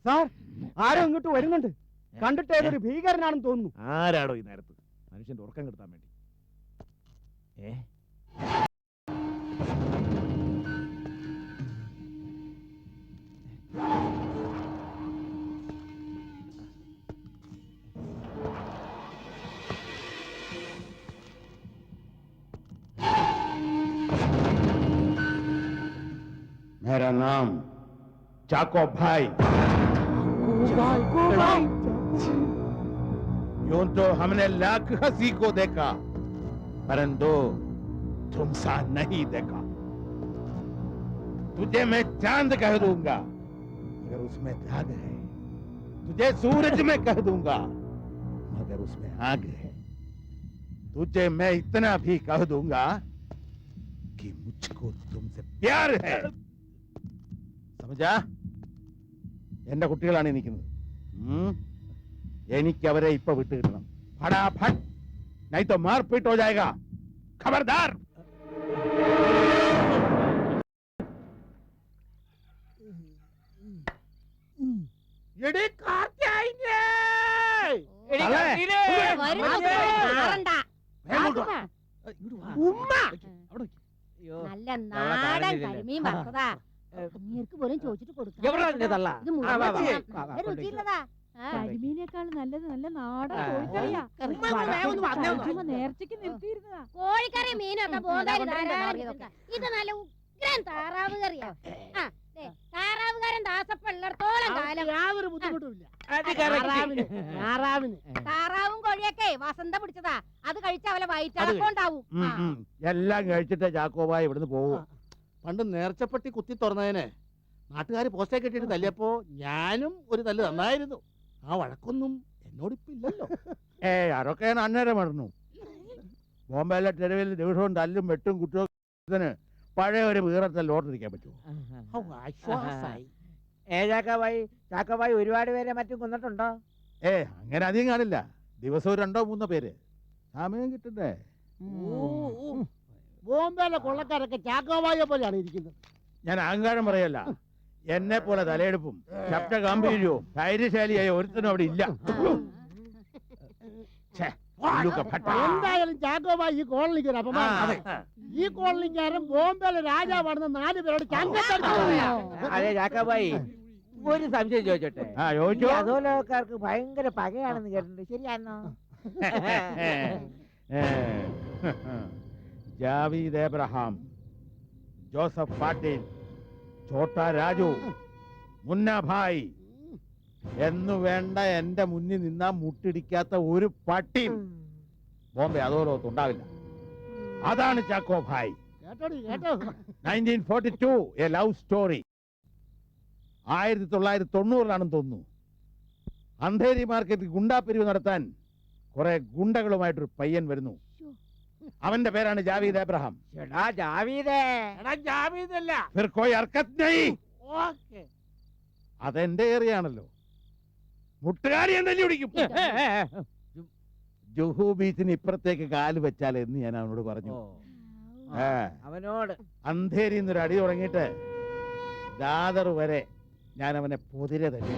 Sir, ആരോ ഇങ്ങോട്ട് വരുന്നുണ്ട്. കണ്ടിട്ട് ഏതൊരു ഭീകരനാണെന്ന് തോന്നുന്നു. ആരാടോ ഈ നേരത്ത്? മനുഷ്യന്റെ ഉറക്കം കെടുത്താൻ വേണ്ടി. मेरा नाम चाको भाई। यूं तो हमने लाख हंसी को देखा, परंतु तुमसा नहीं देखा। तुझे मैं चांद कह दूंगा मगर उसमें दाग है, तुझे सूरज में कह दूंगा मगर उसमें आग है, तुझे मैं इतना भी कह दूंगा कि मुझको तुमसे प्यार है। समझा? എന്റെ കുട്ടികളാണ് നിൽക്കുന്നത്. എനിക്ക് അവരെ ഇപ്പൊ വിട്ടു കിട്ടണം. ഫടാഫട്ട്, नहीं तो मारपीट हो जाएगा, खबरदार। നല്ല നാടൻ കരിമീൻ വറുത്തതാ. അങ്ങേർക്ക് പോലും ചോദിച്ചിട്ട് കൊടുക്കാം. കരിമീനേക്കാൾ നല്ലത് നല്ല നാടൻ കോഴിക്കറിയാ. നേർച്ചയ്ക്ക് നിർത്തിയിരുന്നതാ. കോഴിക്കറി മീനൊക്കെ ഇത് നല്ല ഉഗ്രൻ താറാവ് കറിയാ. താറാവുകാരൻ ദാസപ്പുള്ളിടത്തോളം കാലം യാതൊരു ബുദ്ധിമുട്ടുമില്ല. താറാവും കോഴിയൊക്കെ വസന്ത പിടിച്ചതാ. അത് കഴിച്ച അവലെ വയറ്റിളക്കമുണ്ടാവും. എല്ലാം കഴിച്ചിട്ട് ചാക്കോബായി ഇവിടുന്ന് പോകും. പണ്ട് നേർച്ചപ്പെട്ടി കുത്തി തുറന്നതിന് നാട്ടുകാർ പോസ്റ്റേ കെട്ടിട്ട് തല്ലിയപ്പോ ഞാനും ഒരു തല്ല് തന്നായിരുന്നു. ആ വഴക്കൊന്നും എന്നോടിപ്പില്ലല്ലോ. അതൊക്കെ ഞാൻ അന്നേരം മറന്നു. ബോംബെയിലെ തെരുവിൽ ദിവസവും തല്ലും വെട്ടും കുറ്റവും പഴയ ഒരു വീറത്തെ ലോട്ടിരിക്കാൻ പറ്റുമോ? ചാക്കോബായി ഒരുപാട് പേരെ മറ്റും കൊന്നിട്ടുണ്ടോ? അങ്ങനെ അധികം കാണില്ല. ദിവസവും 2-3 പേര്. സമയം കിട്ടണ്ടേ? ബോംബെയിലെ കൊള്ളക്കാരൊക്കെ ചാക്കോബായിയെ പോലെയാണ് ഇരിക്കുന്നത്. ഞാൻ അഹങ്കാരം പറയല്ല. എന്നെ പോലെ തലയെടുപ്പും ശബ്ദ ഗാംഭീര്യവും ധൈര്യശാലിയായ ഒരുത്തനും അവിടെ ഇല്ല. എന്തായാലും ചാക്കോബായി ഈ കോളനിക്ക് ഒരു അപമാനം. ഈ കോളനിക്കാരൻ ബോംബെയിലെ രാജാവാണെന്ന് 4 പേരോട് അതെ ചാക്കോബായി, ഒരു സംശയം ചോദിച്ചോട്ടെ? അധോലോകക്കാർക്ക് ഭയങ്കര പകയാണെന്ന് കേട്ടിട്ടുണ്ട്, ശരിയാണോ? ജാവീദ് എബ്രഹാം, ജോസഫ് പാട്ടീൽ, ഛോട്ടാ രാജു, മുന്ന ഭായ് എന്നു വേണ്ട എന്റെ മുന്നിൽ നിന്നാ മുട്ടിടിക്കാത്ത ഒരു പട്ടിയും ബോംബെ അധോലോകത്ത് ഉണ്ടാവില്ല. അതാണ് Chacko bhai. 1942 A love story. 1990 തോന്നുന്നു. അന്ധേരി മാർക്കറ്റിൽ ഗുണ്ടാപ്പിരിവ് നടത്താൻ കുറെ ഗുണ്ടകളുമായിട്ടൊരു പയ്യൻ വരുന്നു. അവന്റെ പേരാണ് ജാവീദ് എബ്രഹാം. അതെന്റെ ഏറിയാണല്ലോ. മുട്ടുകാരി എന്തല്ലേ പിടിക്കും. ജുഹു ബീച്ചിന് ഇപ്പുറത്തേക്ക് കാല് വെച്ചാൽ എന്ന് ഞാൻ അവനോട് പറഞ്ഞു. അവനോട് അന്ധേരി എന്നൊരു അടി തുടങ്ങിയിട്ട് ദാദർ വരെ ഞാൻ അവനെ പൊതിരെ തന്നെ.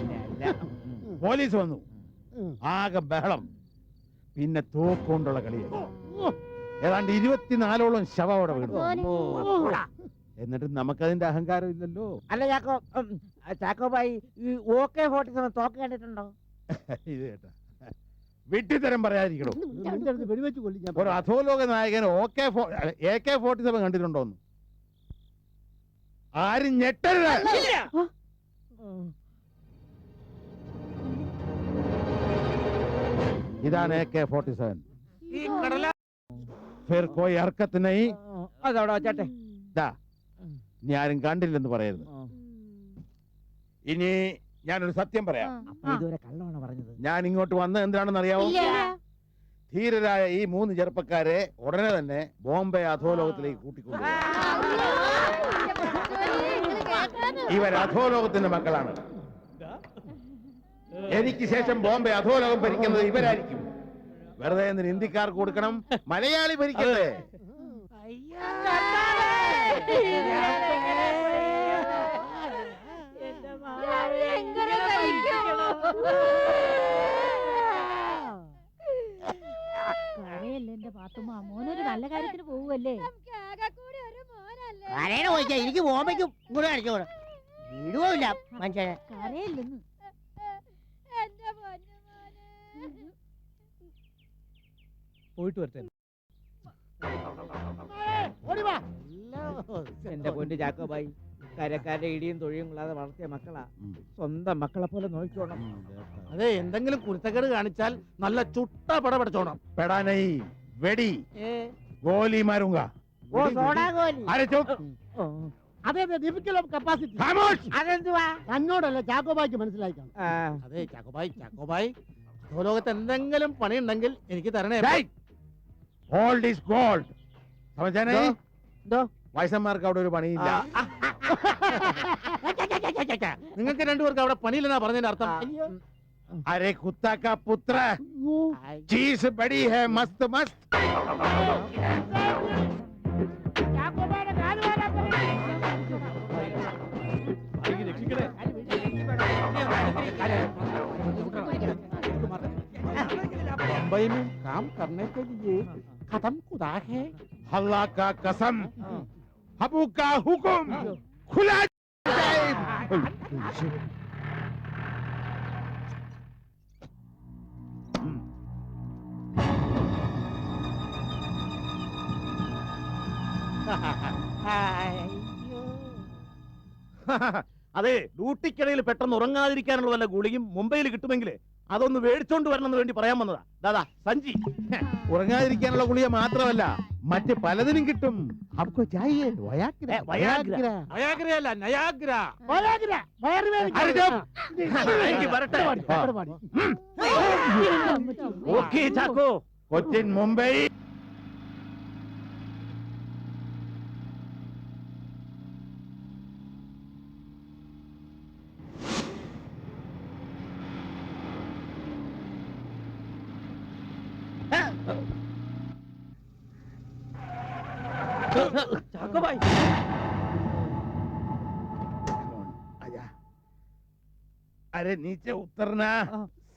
പോലീസ് വന്നു, ആകെ ബഹളം, പിന്നെ തോക്കൊണ്ടുള്ള കളിയായി. ഏതാണ്ട് 24ഓളം ശവം അവിടെ വീണു. എന്നിട്ട് നമുക്കതിന്റെ അഹങ്കാരം ഇല്ലല്ലോ. അല്ല ചാക്കോബായി, ഈ AK-47 തോക്ക് കണ്ടിട്ടുണ്ടോ? ഇത് കേട്ടാ, വിട്ടിത്തരം പറയാതിരിക്കണോ. ഒരു അധോലോക നായകൻ AK-47 കണ്ടിട്ടുണ്ടോന്ന് ആരും ഞെട്ടരുത്. ഇതാണ് AK-47. फिर कोई हरकत नहीं. അതവിടെ വച്ചാട്ടെ. ഇനി ആരും കണ്ടില്ലെന്ന് പറയരുത്. ഇനി ഞാനൊരു സത്യം പറയാം. ഇതുവരെ കള്ളമാണ് പറഞ്ഞത്. ഞാൻ ഇങ്ങോട്ട് വന്നത് എന്താണെന്ന് അറിയാമോ? ധീരരായ ഈ 3 ചെറുപ്പക്കാരെ ഉടനെ തന്നെ ബോംബെ അധോലോകത്തിലേക്ക് കൂട്ടിക്കൊണ്ടുപോകും. ഇവർ അധോലോകത്തിന്റെ മക്കളാണ്. എനിക്ക് ശേഷം ബോംബെ അധോലോകം ഭരിക്കുന്നത് ഇവരായിരിക്കും. വെറുതെ ഹിന്ദിക്കാർക്ക് കൊടുക്കണം, മലയാളി ഭരിക്കട്ടെ. എങ്ങനെ കരയല്ലേ എന്റെ പാത്തുമ്മ, മോനൊരു നല്ല കാര്യത്തിന് പോവുമല്ലേ? കരയണ പോയിക്കാ, എനിക്ക് ബോംബയ്ക്കും ഇങ്ങോട്ട് കാണിച്ചോളൂ. വിടുവില്ല മനുഷ്യനെ. കരയില്ലെന്ന്. പോയിട്ട് വരട്ടെ. ഓടി വാ. എന്റെ പൊന്ന് ചാക്കോബായി, കരക്കാരുടെ ഇടിയും തൊഴിയും കൊള്ളാതെ വളർത്തിയ മക്കളാ. സ്വന്തം മക്കളെ പോലെ നോക്കിക്കോണം. അതെ, എന്തെങ്കിലും കുരുത്തക്കേട് കാണിച്ചാൽ നല്ല ചുട്ട പട പഠിച്ചോണം. पेड़ा नहीं वेड़ी गोली मारूंगा ഓ സോഡാ ഗോലി. अरे चुप അതെ അതെ, ഡിഫിക്കൽ ഓഫ് കപ്പാസിറ്റി. खामोश അതെന്തുവാ? തന്നോടല്ല ചാക്കോബായിക്ക് മനസ്സിലാക്കാം. ആ, അതെ ചാക്കോബായി, ലോകത്ത് എന്തെങ്കിലും പണിയുണ്ടെങ്കിൽ എനിക്ക് തരണേ. गोल्ड इज गोल्ड समझा नहीं ദോ. വയസ്സന്മാർക്ക് അവിടെ ഒരു പണിയില്ല നിങ്ങൾക്ക് രണ്ടുപേർക്ക് അവിടെ പണിയില്ലെന്നാ പറഞ്ഞതിന്റെ അർത്ഥം. अरे कुत्ता का पुत्र चीज बड़ी है मस्त मस्त मुंबई में काम करने के लिए खत्म खुदा है. अल्लाह का कसम अबू का हुक्म खुला जाए അതെ, ഡ്യൂട്ടിക്കിടയിൽ പെട്ടെന്ന് ഉറങ്ങാതിരിക്കാനുള്ള വല്ല ഗുളിയും മുംബൈയിൽ കിട്ടുമെങ്കിൽ അതൊന്ന് മേടിച്ചോണ്ട് വരണമെന്ന് വേണ്ടി പറയാൻ വന്നതാ. ദാദാ സഞ്ജി. ഉറങ്ങാതിരിക്കാനുള്ള ഗുളിക മാത്രമല്ല മറ്റ് പലതിനും കിട്ടും आपको चाहिए वयाग्रा വയാഗ്ര. വയാഗ്രയല്ല, നയാഗ്ര. अरे जब എനിക്ക് വരട്ടെ. ഓക്കേ ചാക്കോ. കൊച്ചിൻ മുംബൈ ചാക്കോബായി. आजा अरे नीचे उतरना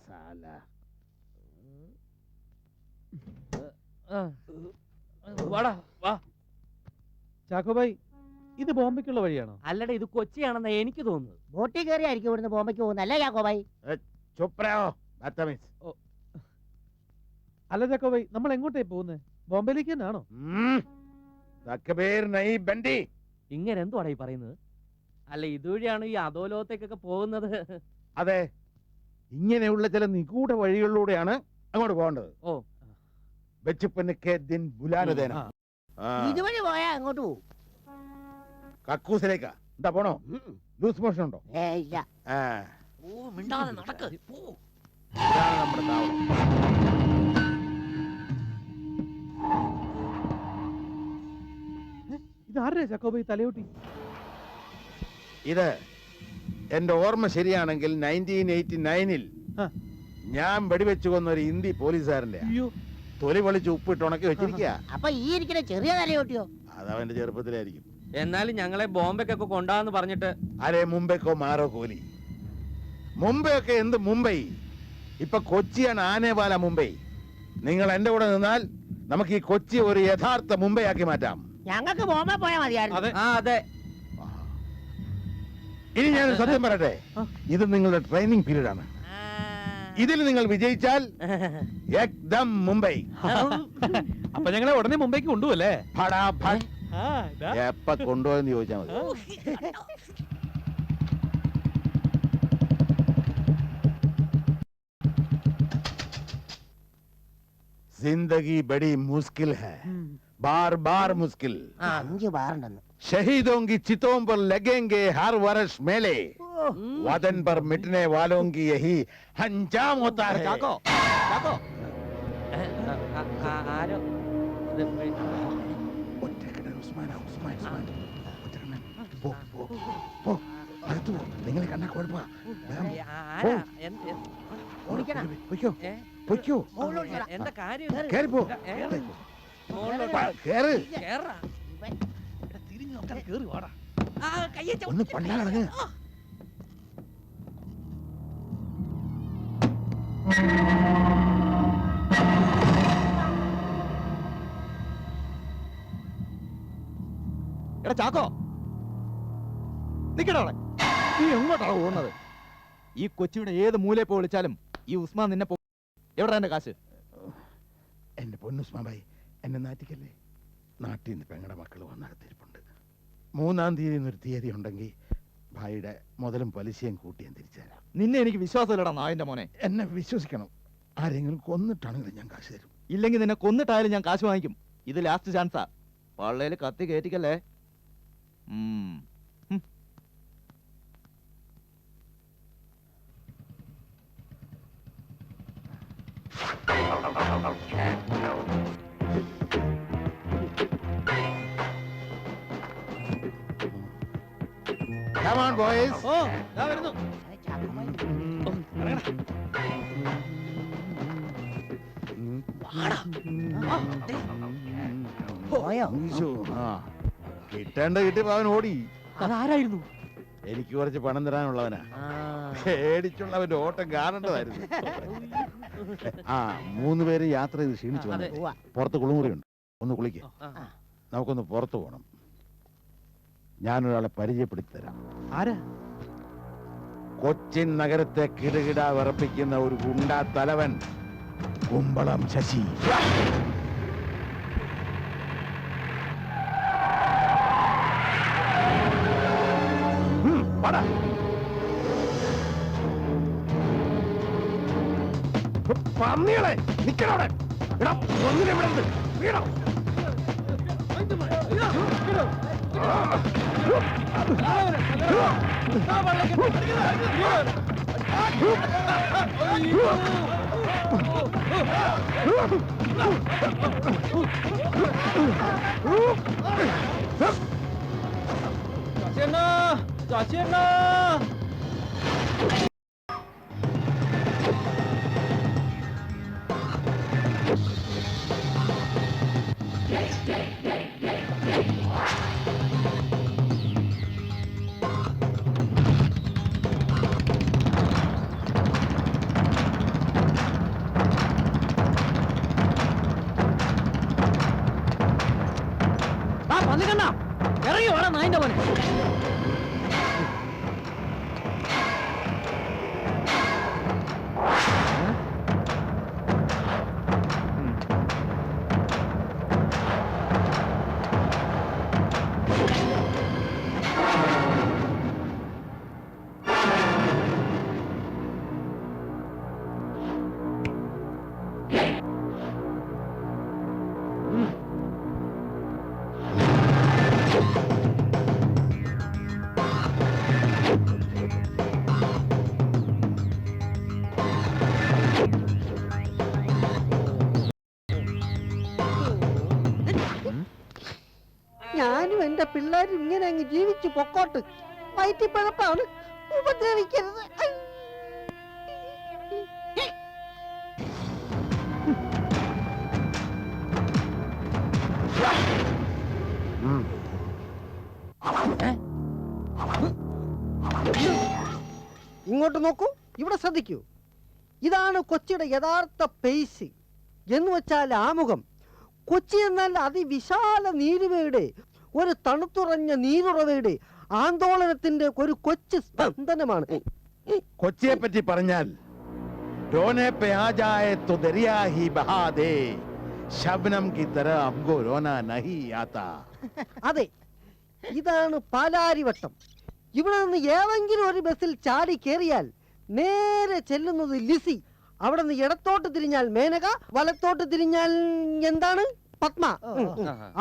साला വാടാ വാ. ചാക്കോബായി, ഇത് ബോംബെക്കുള്ള വഴിയാണോ? അല്ലടാ, ഇത് കൊച്ചിയാണെന്നാ എനിക്ക് തോന്നുന്നത്. ബോട്ടിൽ കയറിയായിരിക്കും ഇവിടുന്ന് ബോംബയ്ക്ക് പോകുന്നത്, അല്ലേ ചാക്കോബായി? चुप रहो बदतमीज അല്ല ചാക്കോബായി, നമ്മൾ എങ്ങോട്ടേ പോകുന്നത്? ബോംബെയിലേക്ക് തന്നെയാണോ? തക്ബീർ नहीं बंडी ഇങ്ങനെ എന്തുവാടാ ഈ പറയുന്നത്? അല്ല, ഇതുവഴിയാണ് ഈ അധോലോകത്തേക്കൊക്കെ പോകുന്നത്. അതെ, ഇങ്ങനെയുള്ള ചില നിഗൂഢ വഴികളിലൂടെയാണ് അങ്ങോട്ട് പോകേണ്ടത്. ഓ, ബച്ചപ്പന് കെ ദിൻ ബുലാന ദേന ഇതുവഴി പോയാ അങ്ങോട്ട് പോകും. കക്കൂസിലേക്കാ. എന്താ പോണോ? ലൂസ് മോഷൻ ഉണ്ടോ? ഇല്ല. ആ, ഓ, മിണ്ടാതെ നടക്ക്. പോ. ഇതാണ് നമ്മുടെ താവളം. ഇത് ആരുടെ ചാക്കോബായി തലയോട്ടി? ഇത് എന്റെ ഓർമ്മ ശരിയാണെങ്കിൽ 1989-ൽ ആ. ഞാൻ വെടിവെച്ചു കൊന്ന ഒരു ഹിന്ദി പോലീസുകാരന്റെ അയ്യോ, തൊലി പൊളിച്ച് ഉപ്പിട്ട് ഉണക്കി വെച്ചിരിക്കുക. അപ്പൊ ഈ ഇരിക്കുന്ന ചെറിയ തലയോട്ടിയോ? അതവന്റെ ചെറുപ്പത്തിലായിരിക്കും. എന്നാലും ഞങ്ങളെ ബോംബെക്കൊക്കെ കൊണ്ടാന്ന് പറഞ്ഞിട്ട് അരെ മുംബൈക്കോ മാറോ കോലി. മുംബൈ ഒക്കെ എന്ത് മുംബൈ? ഇപ്പൊ കൊച്ചിയാണ് ആനേവാല മുംബൈ. നിങ്ങൾ എന്റെ കൂടെ നിന്നാൽ നമുക്ക് ഈ കൊച്ചി ഒരു യഥാർത്ഥ മുംബൈ ആക്കി മാറ്റാം. ഞങ്ങൾക്ക് ബോംബെ പോയാൽ മതിയായിരുന്നു. ആ അതെ. ഇനി ഞാൻ സത്യം പറയട്ടെ, ഇത് നിങ്ങളുടെ ട്രെയിനിങ് പീരീഡ് ആണ്. ഇതിൽ നിങ്ങൾ വിജയിച്ചാൽ ഏക്ദം മുംബൈ. അപ്പൊ ഞങ്ങളെ ഉടനെ മുംബൈക്ക് കൊണ്ടുപോകല്ലേ? ഫടാഫട്. എപ്പ കൊണ്ടുപോയെന്ന് ചോദിച്ചാൽ മതി. जिंदगी बड़ी मुश्किल है, बार बार मुश्किल. 5 ബാറുണ്ടെന്ന്. शहीदों की चितों पर लगेंगे हर वर्ष मेले. वतन पर मिटने वालों की यही अंजाम होता है. ചാക്കോ, ചാക്കോ. ആരോ നിങ്ങൾ കണ്ടാ കുഴപ്പ. ഓടിക്കണം. പൊയ്ക്കോ, എന്താ കാര്യം? കേറിപ്പോ, കേറ്. കേറാ. ഒന്ന് പണ്ടാ കിടങ്ങ്. എടാ ചാക്കോ, നിക്കടാ അവിടെ. നീ എങ്ങോട്ടാണ് പോകുന്നത്? ഈ കൊച്ചിയുടെ ഏത് മൂലയിൽ പോയി വിളിച്ചാലും ഈ ഉസ്മാൻ നിന്നെ എവിടെ എന്റെ കാശ്? എന്റെ പൊന്നുസ്മാബായി, എന്നെ നാറ്റിക്കല്ലേ. നാട്ടിൽ നിന്ന് പെങ്ങളുടെ മക്കൾ വന്നടുത്തിരിപ്പുണ്ട്. 3-ാം തീയതി എന്നൊരു തീയതി ഉണ്ടെങ്കിൽ ഭായിയുടെ മുതലും പലിശയും കൂട്ടി ഞാൻ തിരിച്ചു തരാം. നിന്നെ എനിക്ക് വിശ്വാസമില്ലടാ നായന്റെ മോനെ. എന്നെ വിശ്വസിക്കണം. ആരെങ്കിലും കൊന്നിട്ടാണെങ്കിലും ഞാൻ കാശ് തരും. ഇല്ലെങ്കിൽ നിന്നെ കൊന്നിട്ടായാലും ഞാൻ കാശ് വാങ്ങിക്കും. ഇത് ലാസ്റ്റ് ചാൻസാ. പള്ളയിൽ കത്തി കയറ്റിക്കല്ലേ. Come on, boys. ഓ ദാ വരുന്നു. ഈശോ, ആ. കിട്ടേണ്ട കിട്ടിയപ്പോ അവൻ ഓടി. അതാരായിരുന്നു? എനിക്ക് കുറച്ച് പണം തരാനുള്ളവനാ. പേടിച്ചുള്ളവന്റെ ഓട്ടം കാണേണ്ടതായിരുന്നു. ആ 3 പേര് യാത്ര ചെയ്ത് ക്ഷീണിച്ചു വന്നു. പുറത്ത് കുളിമുറിയുണ്ട്, ഒന്ന് കുളിക്ക്. നമുക്കൊന്ന് പുറത്തു പോകണം. ഞാനൊരാളെ പരിചയപ്പെടുത്തി തരാം. ആരാ? കൊച്ചിൻ നഗരത്തെ കിടുകിട വിറപ്പിക്കുന്ന ഒരു ഗുണ്ടാ തലവൻ, കുമ്പളം ശശി. പന്നികളെ നിക്കണവിടെ. ഒന്നിനെ വിടരുത്. വീണോ? ഇറങ്ങി വേണം നായിന്റെ മോനെ. ഞാനും എന്റെ പിള്ളേരും ഇങ്ങനെ അങ്ങ് ജീവിച്ചു പൊക്കോട്ട്. വയറ്റിപ്പഴപ്പാണ്, ഉപദ്രവിക്കരുത്. ഇങ്ങോട്ട് നോക്കൂ, ഇവിടെ ശ്രദ്ധിക്കൂ. ഇതാണ് കൊച്ചിയുടെ യഥാർത്ഥ പേസ്. എന്ന് വെച്ചാൽ ആമുഖം. കൊച്ചി എന്നാൽ അതിവിശാല നീരുവയുടെ, ഒരു തണുത്തുറഞ്ഞ നീരുറവയുടെ ആന്തോളനത്തിന്റെ ഒരു കൊച്ചു സ്പന്ദനമാണ്. കൊച്ചിയെ പറ്റി പറഞ്ഞാൽ रोने पे आ जाए तो दरिया ही बहा दे, शबनम की तरह हमको रोना नहीं आता. അതെ, ഇതാണ് പാലാരിവട്ടം. ഇവിടെ നിന്ന് ഏതെങ്കിലും ഒരു ബസ്സിൽ ചാടി കയറിയാൽ നേരെ ചെല്ലുന്നത് ലിസി. അവിടെ നിന്ന് ഇടത്തോട്ട് തിരിഞ്ഞാൽ മേനക, വലത്തോട്ട് തിരിഞ്ഞാൽ എന്താണ് പത്മ.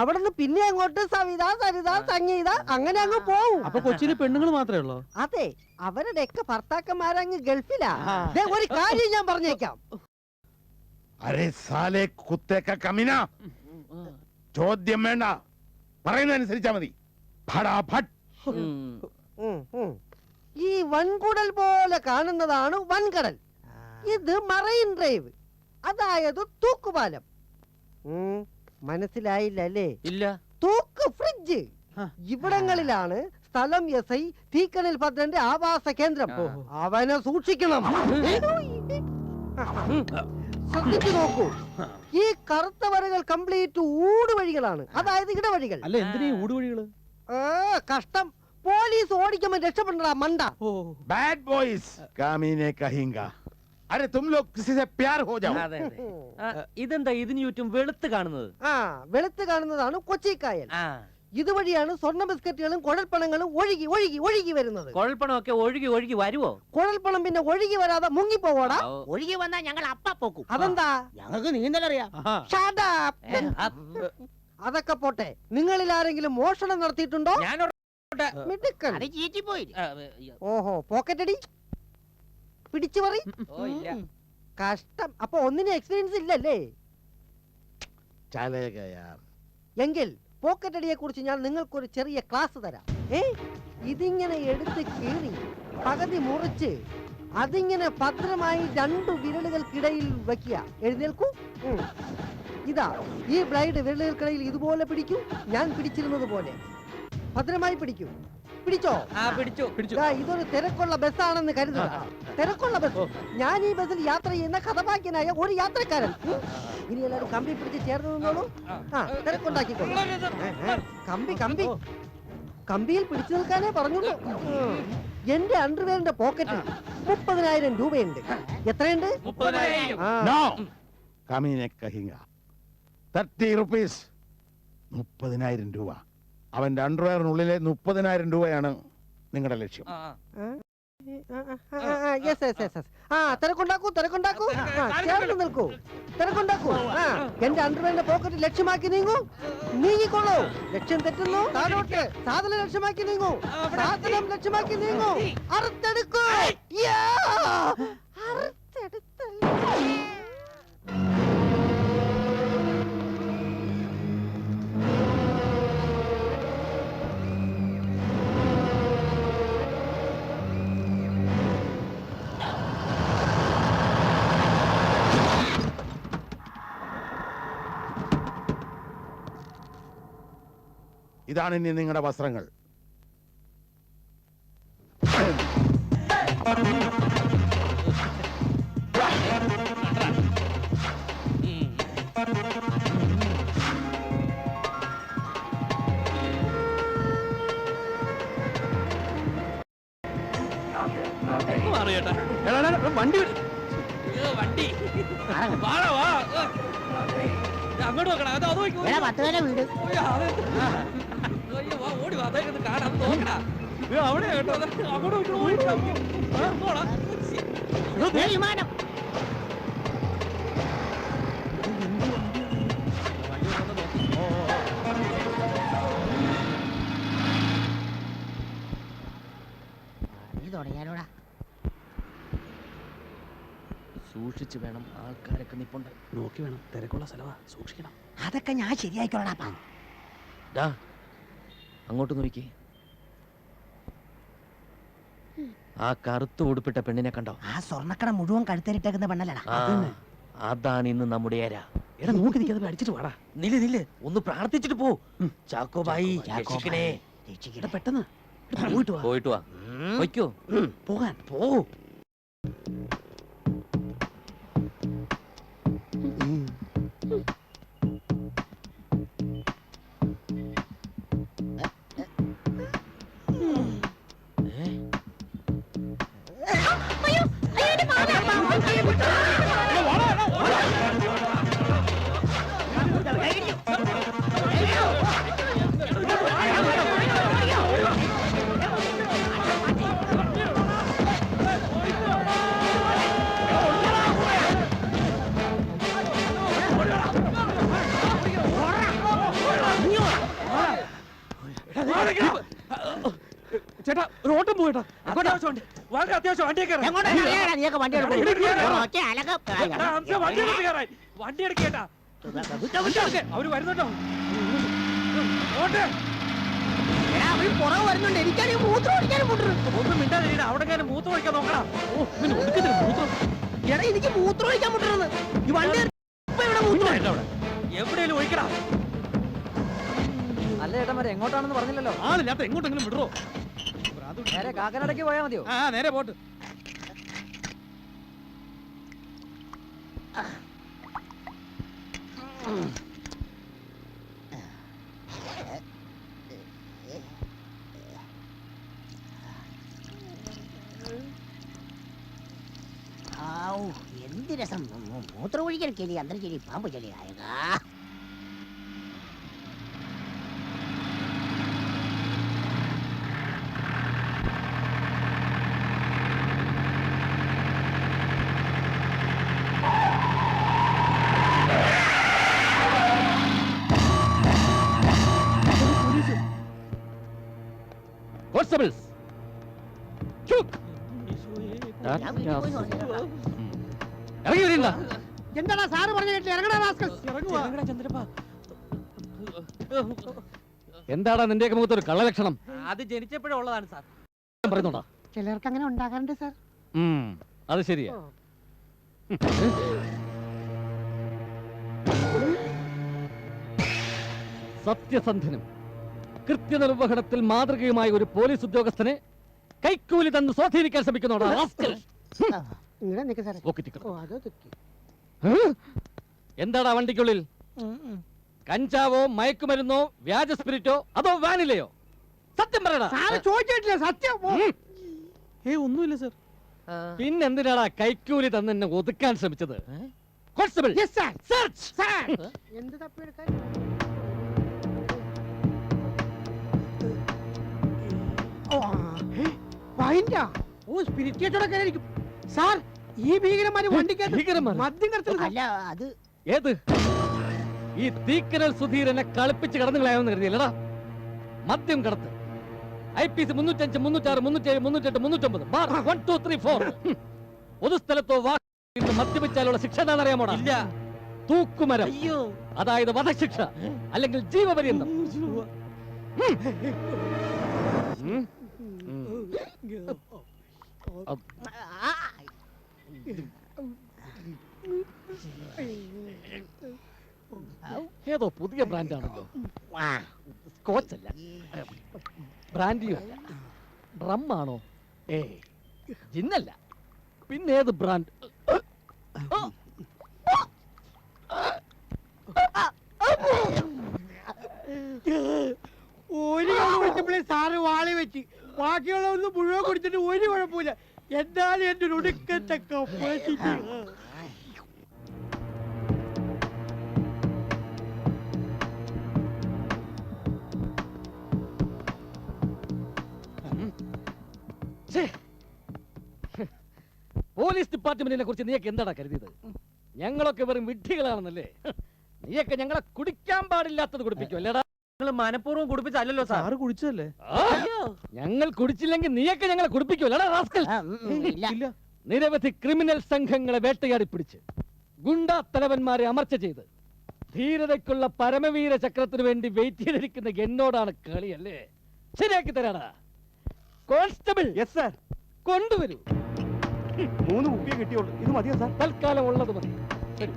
അവിടെ നിന്ന് പിന്നെ അങ്ങോട്ട് സവിത, സരിത, സംഗീത, അങ്ങനെ അങ്ങ് പോവും. അപ്പൊ കൊച്ചിയില് പെണ്ണുങ്ങൾ മാത്രമേ ഉള്ളൂ? അതെ, അവരുടെയൊക്കെ ഭർത്താക്കന്മാരങ്ങ് ഗൾഫിലാ. ദേ, ഒരു കാര്യം ഞാൻ പറഞ്ഞേക്കാം. अरे साले कुत्ते का कमीना, ചോദ്യം വേണ്ട, പറയുന്നതനുസരിച്ചാ മതി. ഫടാഫട്ട്. ഈ വൻകുടൽ പോലെ കാണുന്നതാണ് വൻകടൽ. ഇത് മറൈൻ ഡ്രൈവ്, അതായത് തൂക്കുപാലം. മനസ്സിലായില്ല അല്ലേ? ഇല്ല. തൂക്ക് ഫ്രിഡ്ജ്. ഇവിടങ്ങളിലാണ് സ്ഥലം എസ് ഐ തീക്കണൽ ഭദ്രന്റെ ആവാസ കേന്ദ്രം. അവനെ സൂക്ഷിക്കണം. ശ്രദ്ധിച്ചു നോക്കൂ, ഈ കറുത്ത വരകൾ കംപ്ലീറ്റ് ഊടുവഴികളാണ്, അതായത് ഇടവഴികൾ. അല്ല, എന്തിനാ ഊടുവഴികള്? കഷ്ടം. പോലീസ് ഓടിക്കുമ്പോ രക്ഷപ്പെടണ മണ്ട. बैड बॉयज कामीने कहेंगा अरे तुम लोग किसी से प्यार हो जाओ അതെ അതെ ഇതെന്താ ഇതിന് ചുറ്റും വെളുത്ത് കാണുന്നത്? ആ വെളുത്ത് കാണുന്നതാണ് കൊച്ചിക്കായൽ. ആ ഇതുവഴിയാണ് സ്വർണ്ണ ബിസ്ക്കറ്റുകളും കുഴൽപ്പണങ്ങളും ഒഴുകി ഒഴുകി ഒഴുകി വരുന്നത്. കുഴൽപ്പണമൊക്കെ ഒഴുകി ഒഴുകി വരുവോ? കുഴൽപ്പണം പിന്നെ ഒഴുകി വരാതെ മുങ്ങിപ്പോവാടാ. ഒഴുകി വന്നാ ഞങ്ങൾ അപ്പ പോക്കും. അതെന്താ? ഞങ്ങൾക്ക് നീന്തലറിയാം. Shut up. അതൊക്കെ പോട്ടെ, നിങ്ങളിൽ ആരെങ്കിലും മോഷണം നടത്തിയിട്ടുണ്ടോ? മിടുക്കൻ. അത് ചീറ്റി പോയി. ഓഹോ, പോക്കറ്റ് അടി പിടിച്ചു പറി. ഓ ഇല്ല. കഷ്ടം. അപ്പൊ ഒന്നിനും എക്സ്പീരിയൻസ് ഇല്ലല്ലേ? चलेगा यार എങ്കിൽ പോക്കറ്റ് അടിയെ കുറിച്ച് ഞാൻ നിങ്ങൾക്കൊരു ചെറിയ ക്ലാസ് തരാം. ഇതിങ്ങനെ എടുത്ത് കീറി പകുതി മുറിച്ച് അതിങ്ങനെ ഭദ്രമായി 2 വിരലുകൾക്കിടയിൽ വെക്കുക. എഴുന്നേൽക്കൂ. ഇതാ ഈ ബ്ലൈഡ് വിരലുകൾക്കിടയിൽ ഇതുപോലെ പിടിക്കൂ. ഞാൻ പിടിച്ചിരുന്നത് പോലെ ഭദ്രമായി പിടിക്കൂ. പിടിച്ചോ? പിടിച്ചു. ഇതൊരു തിരക്കുള്ള ബസ്സാണെന്ന് കരുതുക. തിരക്കുള്ള ബസ്. ഞാൻ ഈ ബസ്സിൽ യാത്ര ചെയ്യുന്ന ഹതഭാഗ്യനായ ഒരു യാത്രക്കാരൻ. ഇനി എല്ലാവരും കമ്പി പിടിച്ച് ചേർന്ന് നിന്നോളൂ. തിരക്കുണ്ടാക്കിക്കോളൂ. കമ്പി കമ്പി കമ്പിയിൽ പിടിച്ചു നിൽക്കാനേ പറഞ്ഞുള്ളൂ. എന്റെ അണ്ടർവെയറിന്റെ പോക്കറ്റിൽ 30,000 രൂപയുണ്ട്. എത്രയുണ്ട്? 30,000. नो कामीने कहेंगा 30 रुपीस 30,000 രൂപ. അവന്റെ അണ്ടർവെയറിനുള്ളിലെ 30,000 രൂപയാണ് നിങ്ങളുടെ ലക്ഷ്യം. തിരക്കുണ്ടാക്കൂ തിരക്കുണ്ടാക്കൂ. ചേർന്ന് നിൽക്കൂ. തിരക്കുണ്ടാക്കൂ. എന്റെ അണ്ടർവെയറിന്റെ പോക്കറ്റ് ലക്ഷ്യമാക്കി നീങ്ങൂ. നീങ്ങിക്കോളൂ. ലക്ഷ്യം തെറ്റുന്നു. താഴോട്ട്. സാധനം ലക്ഷ്യമാക്കി നീങ്ങൂ. സാധനം ലക്ഷ്യമാക്കി നീങ്ങൂ. അറുത്തെടുക്കൂ. അറുത്തെടുത്തല്ലേ. ഇതാണ് ഇനി നിങ്ങളുടെ വസ്ത്രങ്ങൾ. വണ്ടി അങ്ങോട്ട് നോക്കണം. അത് നോക്കി 10 പേരെ വീട്. ഓടി വാ, അതൊക്കെ കാണാൻ നോക്കണ അവിടെ കേട്ടോ. അങ്ങോട്ട് വിമാനം. തുടങ്ങിയാലോടാ. സൂക്ഷിച്ചു വേണം. ആൾക്കാരൊക്കെ നിപ്പുണ്ട്. നോക്കി വേണം. തിരക്കുള്ള സ്ഥലവാ, സൂക്ഷിക്കണം. അതൊക്കെ ഞാൻ ശരിയായിക്കോളാപ്പാ. അങ്ങോട്ട് നോക്കി. ആ കറുത്ത് ഉടുപ്പിട്ട പെണ്ണിനെ കണ്ടോ? ആ സ്വർണ്ണക്കട മുഴുവൻ കഴുത്തേരിട്ടേക്കുന്ന പെണ്ണല്ലടാ. അതാണ് ഇന്ന് നമ്മുടെ ഏരാ. എടാ നോക്കി നിൽക്കാതെ അടിച്ചിട്ട് വാടാ. നില്ല് ഒന്ന് പ്രാർത്ഥിച്ചിട്ട് പോ. ചാക്കോബായി രക്ഷിക്കണേ. പെട്ടെന്ന് പോയിട്ട് വാ. വയ്ക്കോ പോകാൻ. പോ. ചേട്ടാ ഒരു ഓട്ടം പോയിട്ടാ. വളരെ അത്യാവശ്യം വണ്ടി വണ്ടി എടുക്കേട്ടാ. അവര് വരുന്നുണ്ടോ? പുറകെ വരുന്നുണ്ട്. എനിക്കാണെങ്കിൽ മൂത്രം ഒഴിക്കാനും ഒന്നും മിണ്ടാതിരിക്കണ. അവിടെ മൂത്രം ഒഴിക്കാൻ നോക്കണം. മൂത്രം എടാ എനിക്ക് മൂത്രം ഒഴിക്കാൻ മുട്ടുന്നത്. ഈ വണ്ടി എവിടെയെങ്കിലും ഒഴിക്കടാ. അല്ല ഏട്ടന്മാരെ എങ്ങോട്ടാണെന്ന് പറഞ്ഞില്ലല്ലോ. ആളില്ലാത്ത എങ്ങോട്ടെങ്കിലും വിടറോ. നേരെ കാക്കനാടേക്ക് പോയാൽ മതിയോ? നേരെ പോട്ട്. രസം മൂത്രമൊഴിക്കൽ ചെലി അന്തർചെലി പാമ്പ് ചെലി ആയകാ കോൺസ്റ്റബിൾസ് ഞാൻ വീട്ടിൽ പോയി നോക്കാം. ഇറങ്ങി വരില്ല. എന്താടാ സാറ് പറഞ്ഞു കേട്ടില്ല? ഇറങ്ങടാ റാസ്കൽ. ഇറങ്ങടാ ചന്ദ്രപ്പ. എന്താടാ നിന്റെയൊക്കെ മുഖത്ത് ഒരു കള്ളലക്ഷണം അത് ജനിച്ചപ്പോഴേ ഉള്ളതാണ് സാർ. പറയുന്നുണ്ടോ? ചിലർക്ക് അങ്ങനെ ഉണ്ടാകാറുണ്ട് സാർ. അത് ശരിയാ. സത്യസന്ധനും കൃത്യനിർവഹണത്തിൽ മാതൃകയുമായ ഒരു പോലീസ് ഉദ്യോഗസ്ഥനെ കൈക്കൂലി തന്ന് സ്വാധീനിക്കാൻ ശ്രമിക്കുന്നോടാ റാസ്കൽ. ഇങ്ങനെ നിൽക്ക് സാറേ. പോക്കിറ്റിക്കള. ഓ അത് തെറ്റി. എന്താടാ വണ്ടിക്കുള്ളിൽ? കഞ്ചാവോ മയക്കുമരുന്നോ വ്യാജ സ്പിരിറ്റോ അതോ വാനിലയോ? സത്യം പറയടാ. സാറ് ചോദിച്ചിട്ടില്ല സത്യം. ഒന്നുമില്ല സാർ. പിന്നെന്തിനാടാ കൈക്കൂലി തന്നെ എന്നെ ഒതുക്കാൻ ശ്രമിച്ചത്? Constable yes sir. Search. Sir എന്ത് തപ്പിയെടുക്കാൻ? ഓ വൈൻഡാ. ഓ സ്പിരിറ്റ് കച്ചവടക്കാരായിരിക്കും സാർ. ഈ ഭീകരന്മാര് വണ്ടിക്കകത്ത് ഭീകരന്മാര്? മദ്യം കടത്തുന്നു. അല്ല അത് ഏത് ഈ തീക്കനൽ സുധീരനെ കളിപ്പിച്ച് കടന്നു കളയാമെന്ന് കരുതിയല്ലടാ. മദ്യം കടത്ത് IPC 305, 306, 307, 308, 309 ബാർ 1, 2, 3, 4. പൊതുസ്ഥലത്തോ വാഹനത്തിൽ മദ്യപിച്ചാലുള്ള ശിക്ഷ എന്താണെന്നറിയാമോടാ? ഇല്ല. തൂക്കുമരം. അയ്യോ. അതായത് വധശിക്ഷ അല്ലെങ്കിൽ ജീവപര്യന്തം. ഏതോ പുതിയ ബ്രാൻഡാണല്ലോ. സ്കോച്ച് അല്ല, ബ്രാൻഡിയും അല്ല, ഡ്രം ആണോ? ജിന്നല്ല, പിന്നെ ഏത് ബ്രാൻഡ്? ഒരു കുടിച്ചപ്പോഴേ സാറ് വാളി വെച്ച് ബാക്കിയുള്ള ഒന്ന് മുഴുവൻ കുടിച്ചിട്ട് ഒരു കുഴപ്പമില്ല. എന്തായാലും എന്റെ ഒരു ഒടുക്കത്തെ കപ്പാസിറ്റി. പോലീസ് ഡിപ്പാർട്ട്മെന്റിനെ കുറിച്ച് നീയൊക്കെ എന്താടാ കരുതിയത്? ഞങ്ങളൊക്കെ വെറും വിഡ്ഢികളാണെന്നല്ലേ? നീയൊക്കെ ഞങ്ങളെ കുടിക്കാൻ പാടില്ലാത്തത് കുടിപ്പിക്കും അല്ലേടാ? നിങ്ങൾ മനഃപൂർവ്വം കുടിപ്പിച്ചല്ലോ സാർ. സാറ് കുടിച്ചതല്ലേ? ഞങ്ങൾ കുടിച്ചില്ലെങ്കിൽ നീയൊക്കെ ഞങ്ങളെ കുടിപ്പിക്കുമല്ലടാ റാസ്കൽ. ഇല്ല. നിരവധി ക്രിമിനൽ സംഘങ്ങളെ വേട്ടയാടി പിടിച്ച് ഗുണ്ടാ തലവന്മാരെ അമർച്ച ചെയ്ത് ധീരതയ്ക്കുള്ള പരമവീര ചക്രത്തിന് വേണ്ടി വെയിറ്റ് ചെയ്തിരിക്കുന്ന എന്നോടാണ് കളിയല്ലേ? ശരിയാക്കി തരാടാ. Constable yes sir. കൊണ്ടുവരൂ. 3 കുപ്പിയെ കിട്ടിയുള്ളൂ. ഇത് മതിയോ സാർ? തൽക്കാലം ഉള്ളത് മതി. ശരി.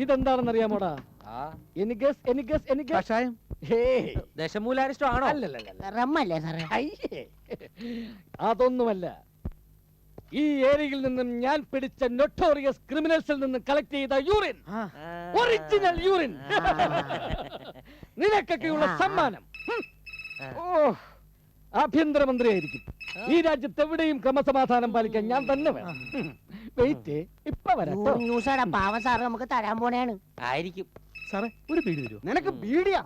ഇതെന്താണെന്നറിയാമോടാ? കഷായം. ദശമൂലാരിഷ്ടം ആണോ? അല്ലല്ല, റമ്മല്ലേ സാറേ? അതൊന്നുമല്ല. ഈ ഏരിയയിൽ നിന്നും ഞാൻ പിടിച്ച നൊട്ടോറിയസ് ക്രിമിനൽസിൽ നിന്ന് കളക്ട് ചെയ്ത യൂറിൻ, ഒറിജിനൽ യൂറിൻ. നിനക്കൊക്കെയുള്ള സമ്മാനം. ഓ, ആഭ്യന്തരമന്ത്രിയായിരിക്കും. ഈ രാജ്യത്ത് എവിടെയും ക്രമസമാധാനം പാലിക്കാൻ ഞാൻ തന്നെ വേണം. വെയിറ്റ്, ഇപ്പൊ വരാം. ന്യൂസാടാ പാവ സാറ് നമുക്ക് തരാൻ പോണേണ്. ആയിരിക്കും. സാറേ ഒരു പീടി തരുമോ? നിനക്ക് ബീഡിയാ?